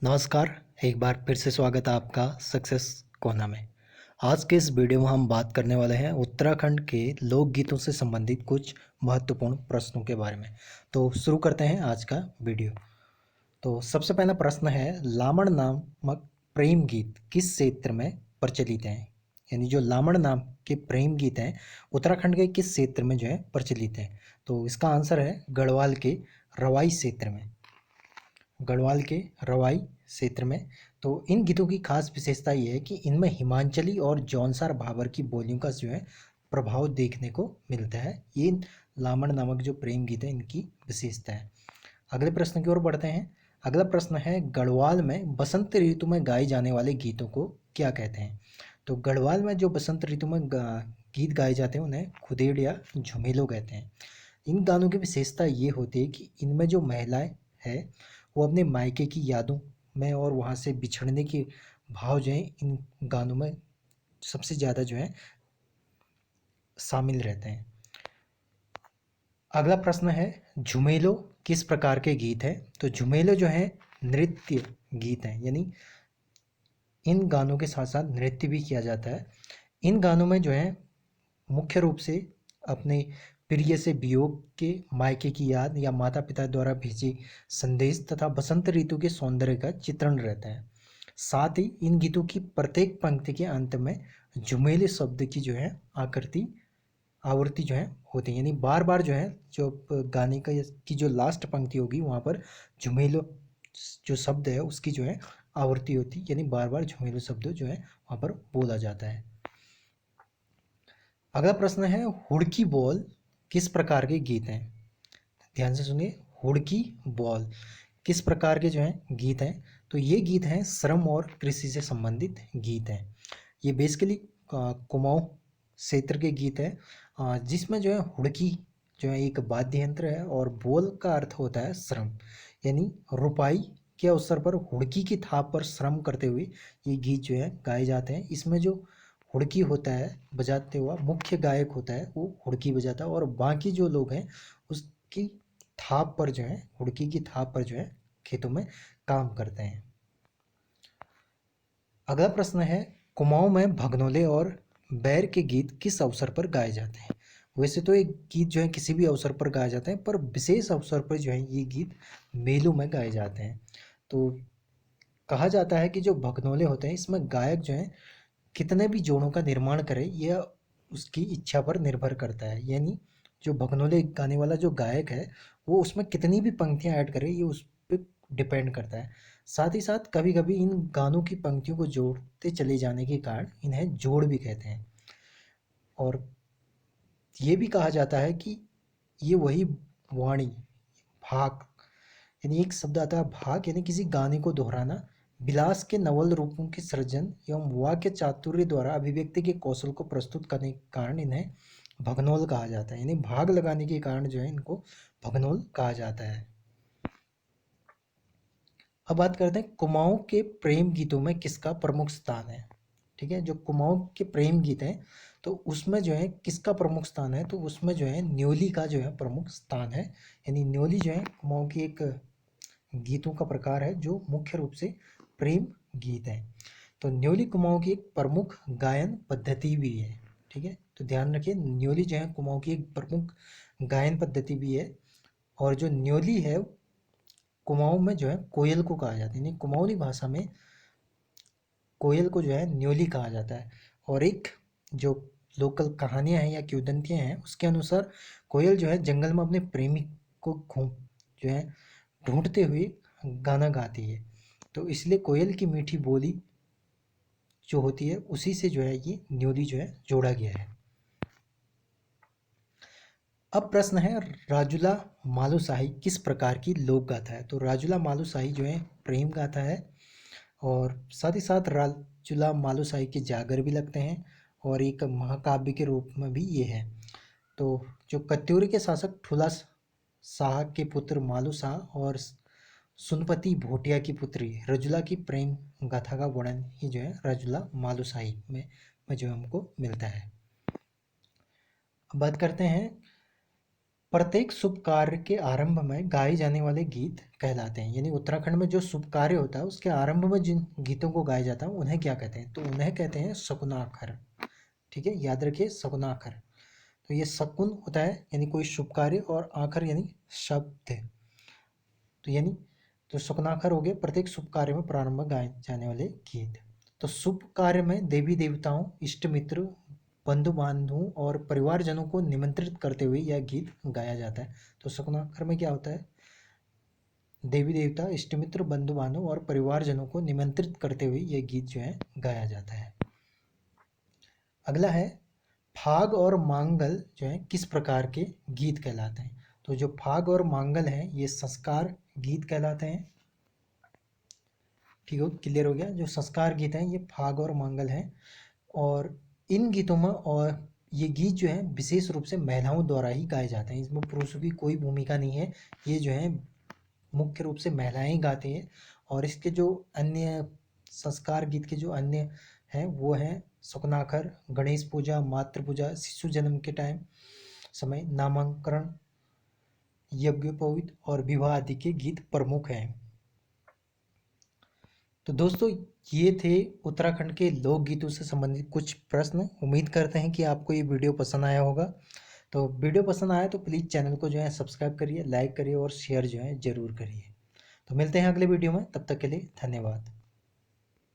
नमस्कार। एक बार फिर से स्वागत है आपका सक्सेस कोना में। आज के इस वीडियो में हम बात करने वाले हैं उत्तराखंड के लोकगीतों से संबंधित कुछ महत्वपूर्ण प्रश्नों के बारे में। तो शुरू करते हैं आज का वीडियो। तो सबसे पहला प्रश्न है, लामण नामक प्रेम गीत किस क्षेत्र में प्रचलित हैं? यानी जो लामण नाम के प्रेम गीत हैं उत्तराखंड के किस क्षेत्र में जो है प्रचलित हैं? तो इसका आंसर है गढ़वाल के रवाई क्षेत्र में। गढ़वाल के रवाई क्षेत्र में। तो इन गीतों की खास विशेषता ये है कि इनमें हिमांचली और जौनसार भाबर की बोलियों का जो है प्रभाव देखने को मिलता है। ये लामण नामक जो प्रेम गीत है इनकी विशेषता है। अगले प्रश्न की ओर बढ़ते हैं। अगला प्रश्न है, गढ़वाल में बसंत ऋतु में गाए जाने वाले गीतों को क्या कहते हैं? तो गढ़वाल में जो बसंत ऋतु में गीत गाए जाते हैं उन्हें खुदेड़ या झुमेलो कहते हैं। इन गानों की विशेषता ये होती है कि इनमें जो महिलाएं है वो अपने मायके की यादों में और वहाँ से बिछड़ने के भाव जो हैं इन गानों में सबसे ज़्यादा जो है शामिल रहते हैं। अगला प्रश्न है, झुमेलो किस प्रकार के गीत है? तो झुमेलो जो है नृत्य गीत हैं, यानी इन गानों के साथ साथ नृत्य भी किया जाता है। इन गानों में जो है मुख्य रूप से अपने प्रिय से वियोग के, मायके की याद या माता पिता द्वारा भेजे संदेश तथा बसंत ऋतु के सौंदर्य का चित्रण रहता है। साथ ही इन गीतों की प्रत्येक पंक्ति के अंत में झुमेले शब्द की जो है आवृत्ति जो है होती है, यानी बार बार जो है जो गाने का की जो लास्ट पंक्ति होगी वहाँ पर झुमेलो जो शब्द है उसकी जो है आवृत्ति होती है, यानी बार बार झुमेलो शब्द जो है वहाँ पर बोला जाता है। अगला प्रश्न है, हुड़की बोल किस प्रकार के गीत हैं? ध्यान से सुनिए, हुड़की बोल किस प्रकार के जो हैं गीत हैं? तो ये गीत हैं श्रम और कृषि से संबंधित गीत हैं। ये बेसिकली कुमाऊं क्षेत्र के गीत है, जिसमें जो है हुड़की जो है एक वाद्य यंत्र है और बोल का अर्थ होता है श्रम, यानी रुपाई के अवसर पर हुड़की की थाप पर श्रम करते हुए ये गीत जो है गाए जाते हैं। इसमें जो हुड़की होता है बजाते हुआ मुख्य गायक होता है वो हुड़की बजाता है और बाकी जो लोग हैं उसकी थाप पर जो है हुड़की की थाप पर जो है खेतों में काम करते हैं। अगला प्रश्न है, कुमाऊं में भगनोले और बैर के गीत किस अवसर पर गाए जाते हैं? वैसे तो ये गीत जो है किसी भी अवसर पर गाए जाते हैं, पर विशेष अवसर पर जो है ये गीत मेलों में गाए जाते हैं। तो कहा जाता है कि जो भगनोले होते हैं इसमें गायक जो है कितने भी जोड़ों का निर्माण करे यह उसकी इच्छा पर निर्भर करता है, यानी जो भगनोले गाने वाला जो गायक है वो उसमें कितनी भी पंक्तियां ऐड करे ये उस पर डिपेंड करता है। साथ ही साथ कभी कभी इन गानों की पंक्तियों को जोड़ते चले जाने के कारण इन्हें जोड़ भी कहते हैं। और ये भी कहा जाता है कि ये वही वाणी भाग, यानी एक शब्द आता है भाग, यानी किसी गाने को दोहराना, विलास के नवल रूपों के सृजन एवं वाक्य चातुर्य द्वारा अभिव्यक्ति के कौशल को प्रस्तुत करने के कारण इन्हें भगनोल कहा जाता है, यानी भाग लगाने के कारण जो है इनको भगनोल कहा जाता है। अब बात करते हैं कुमाऊं के प्रेम गीतों में किसका प्रमुख स्थान है। ठीक है, जो कुमाऊं के प्रेम गीत हैं तो उसमें जो है किसका प्रमुख स्थान है? तो उसमें जो है न्योली का जो है प्रमुख स्थान है, यानी न्योली जो है कुमाऊं की एक गीतों का प्रकार है जो मुख्य रूप से प्रेम गीत है। तो न्योली कुमाऊं की एक प्रमुख गायन पद्धति भी है। ठीक है, तो ध्यान रखिए न्योली जो है कुमाऊं की एक प्रमुख गायन पद्धति भी है। और जो न्योली है कुमाऊं में जो है कोयल को कहा जाता है, यानी कुमाऊनी भाषा में कोयल को जो है न्योली कहा जाता है। और एक जो लोकल कहानियां हैं या किंवदंतियां हैं उसके अनुसार कोयल जो है जंगल में अपने प्रेमी को घूम जो है ढूंढते हुए गाना गाती है, तो इसलिए कोयल की मीठी बोली जो होती है उसी से जो है ये न्योली जो है जोड़ा गया है। अब प्रश्न है, राजुला मालूशाही किस प्रकार की लोक गाथा है? तो राजुला मालूशाही जो है प्रेम गाथा है और साथ ही साथ राजुला मालूशाही के जागर भी लगते हैं और एक महाकाव्य के रूप में भी ये है। तो जो कत्यूरी के शासक ठुला शाह के पुत्र मालू शाह और सुनपति भोटिया की पुत्री रजुला की प्रेम गाथा का वर्णन ही जो है रजुला मालूशाही में जो हमको मिलता है। अब बात करते हैं प्रत्येक शुभ कार्य के आरंभ में गाए जाने वाले गीत कहलाते हैं। यानी उत्तराखंड में जो शुभ कार्य होता है उसके आरंभ में जिन गीतों को गाया जाता है उन्हें क्या कहते हैं? तो उन्हें कहते हैं शकुनाखर। ठीक है, याद रखिए शकुनाखर। तो ये शकुन होता है यानी कोई शुभ कार्य, और आखर यानी शब्द। तो यानी तो शकुनाखर हो गए प्रत्येक शुभ कार्य में प्रारंभ में गाए जाने वाले गीत। तो शुभ कार्य में देवी देवताओं, इष्ट मित्र, बंधु बांधवों और परिवारजनों को निमंत्रित करते हुए यह गीत गाया जाता है। तो शकुनाखर में क्या होता है? देवी देवता, इष्ट मित्र, बंधु बांधव और परिवारजनों को निमंत्रित करते हुए यह गीत जो है गाया जाता है। अगला है फाग और मांगल जो है किस प्रकार के गीत कहलाते हैं? तो जो फाग और मांगल हैं ये संस्कार गीत कहलाते हैं। ठीक हो, क्लियर हो गया? जो संस्कार गीत हैं ये फाग और मांगल हैं, और इन गीतों में और ये गीत जो है विशेष रूप से महिलाओं द्वारा ही गाए जाते हैं। इसमें पुरुषों की कोई भूमिका नहीं है, ये जो है मुख्य रूप से महिलाएं ही गाती हैं। और इसके जो अन्य संस्कार गीत के जो अन्य हैं वो हैं शकुनाखर, गणेश पूजा, मातृ पूजा, शिशु जन्म के टाइम समय, नामकरण, यज्ञोपवीत और विवाह आदि के गीत प्रमुख हैं। तो दोस्तों ये थे उत्तराखंड के लोकगीतों से संबंधित कुछ प्रश्न। उम्मीद करते हैं कि आपको ये वीडियो पसंद आया होगा। तो वीडियो पसंद आया तो प्लीज़ चैनल को जो है सब्सक्राइब करिए, लाइक करिए और शेयर जो है ज़रूर करिए। तो मिलते हैं अगले वीडियो में, तब तक के लिए धन्यवाद।